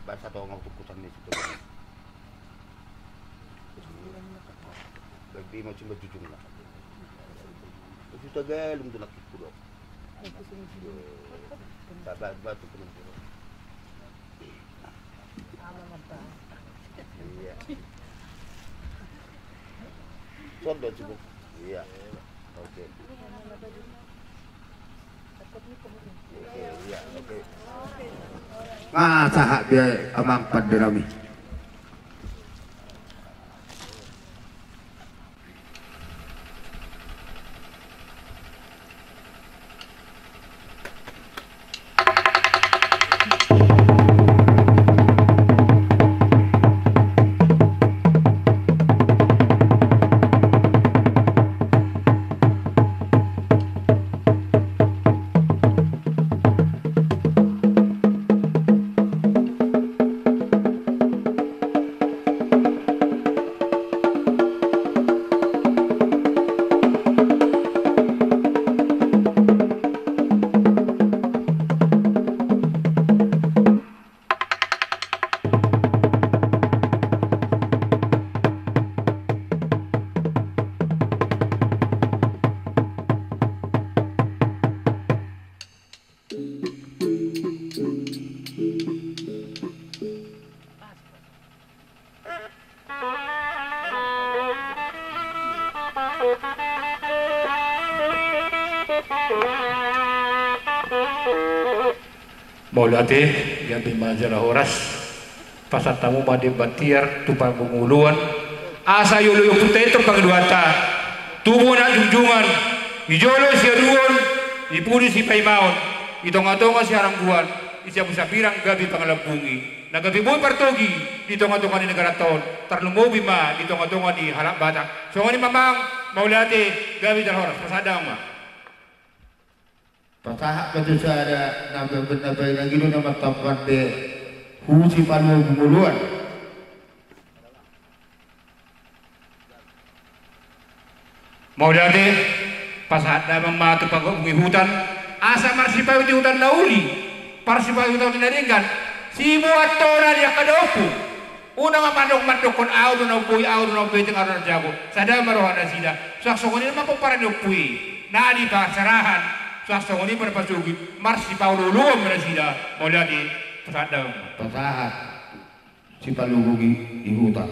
Basta to ang kukutan ni situ. Lagi macam berjujung lah. Itu tagal untuk laki kudo. Sabar batu penuh. Iya. Sondo cukup. Iya. Oke. Iya, oke. Sahak dia amang panderami. Maulate gabi majalah horas pasat tamu made batiar tupang bunguluan asa yolo yo puteto pangduata tubo na junjungan ijolo si aduon ipuni si paimaon itonga-tonga si arangguan isya musapirang gabi pangalabungi nagabi boy partogi ditonga-tonga ni negara taon tarlumobi ma ditonga-tonga di halak batak so ni mamang Maulate gabi dal horas pasadang ma Patah betul saya ada nabai lagi lu nama tempat de husi panu bumuluan. Maulate pas ada mematu pagong hutan asa marsipayu di hutan nauli parsipayu hutan naringan si muatora dia kadopu una mandok kon audo na pui teng aron jago sada marohana sida saksongoni mah paparan pui na di pasarahan swasta ngoni berpasugi marsi paulo luom merasida Maulate pasadang Pasahat si palugugi di hutan.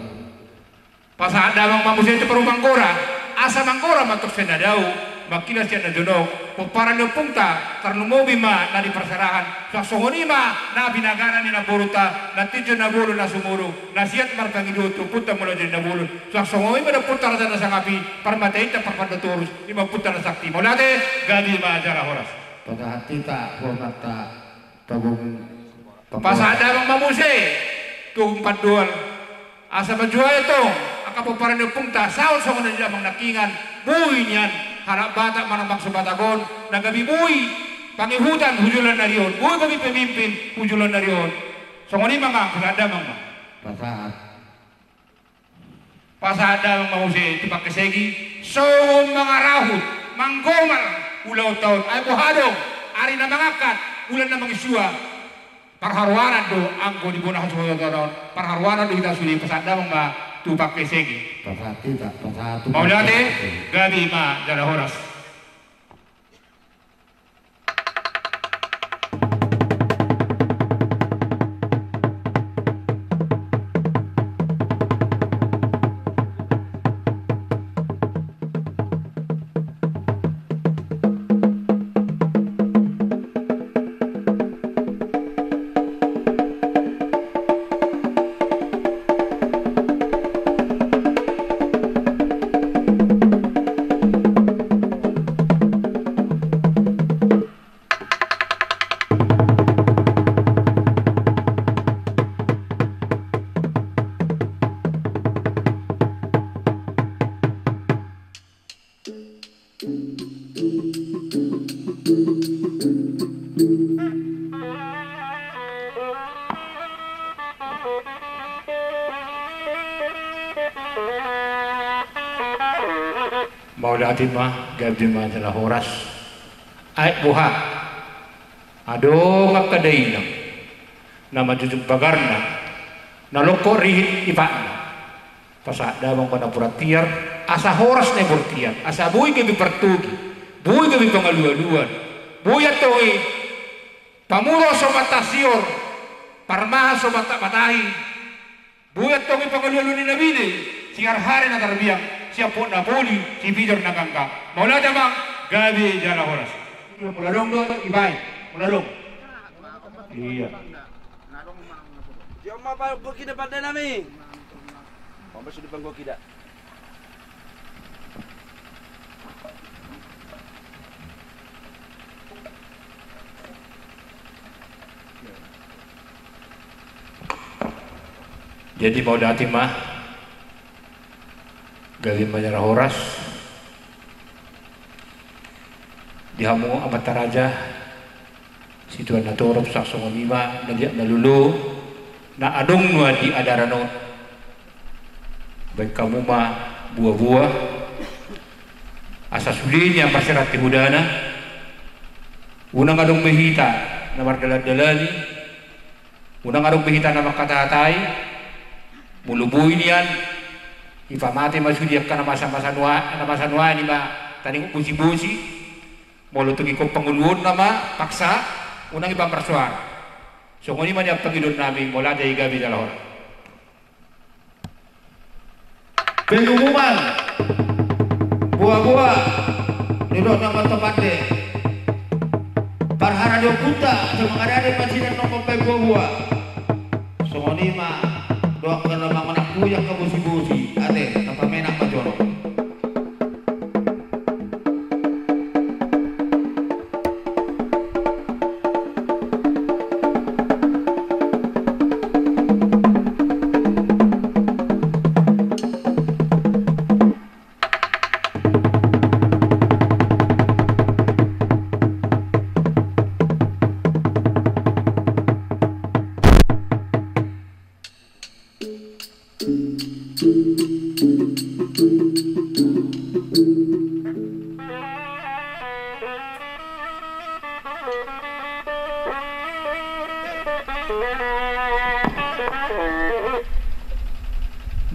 pasadang mamusia itu perumang kora asa mangkora matuk senadau makina siya na dunok paparan yung pungta karno mobi ma na di persarahan swasta ngoni ma na binagana ni na buruta na tidyo na bulo na sumuro na siyat markangiduto punta mula din na bulo swasta ngoni ma na punta na sa ngapi parmatay ta parpandaturus ima punta na sakti Maulate gabi majalah horas Pasahat kita hormat ta pagong pasadang mamuse kung pandual asa majuay ito akapaparan yung pungta saon sa mga nilamang nakingan buhay niyan harap bata manang magsubatagon nagabi buhay pangihutan hujulan na riyon buhay kami pemimpin hujulan na riyon so ngoni mga pasadang mga pasadang mamuse ito pagkasegi so mga rahut manggomal ulaw taon ay buhadong ari na mangakat ulan na mangisua parharwanan do anggo di bunah semua tahun parharwanan do kita suli pasadang mga tupak kesegi pasahat kita pasahat Maulate gabi ma jalah horas Maulatin mah gabi mah adalah horas ay buha ado ngakadain nama jujung bagarna naloko rihit ipana pasada bang pada puratiar asa horas ne burtiar asa bui gabi pertugi bui gabi pangalua-luan bui atoy pamuro somatasior parmaha somata matahi bui atoy pangalua-luan ni nabide singar hari na tarbiang siapa nak boli si pijar nak angka maula jamang gabi jala horas muladong do ibai muladong iya dia mau apa gua kita pada nami mau masuk depan gua kita jadi mau datang mah gabi majara horas dihamu amat taraja situan natorop saksong lima nadiak nalulu na adong nua di adarano baik kamu mah buah-buah asa sulinya masyarakat hudana unang adong behita na mardaladalani unang adong behita na makatahatay mulubuy niyan ipamati masudiak ka na masa-masa nuwa ni ba taning busi-busi molutungi ko panguluon na ma paksa unang ibang persuar so kung man yung pagilod namin mula dahil gabi dalahor pengumuman buah-buah nilok ng matapate parhara diyo punta sa mga dali pansinan ng buah-buah so kung doak ka naman manakuyang ka busi-busi ate napamenak pa jorok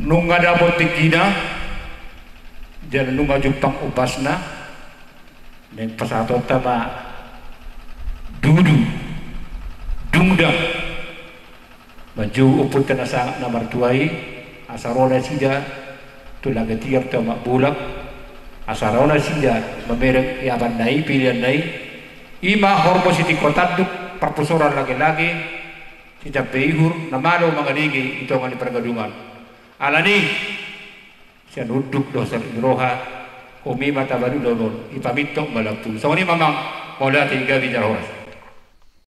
nung ada botikina jangan nung jupang upasna neng pasato tama dudu dungdang maju uput kana sangat na martuai asarona sida tulaga tiap tama bulak asarona sida mamereng iaban nai pilihan nai ima hormositi kotaduk perpusoran lagi-lagi sida beihur namalo manganigi ito nga pergadungan alani siya nuduk dosa roha kumi mata baru lolon ipamitok malapul so ni mamang mola tiga bijar horas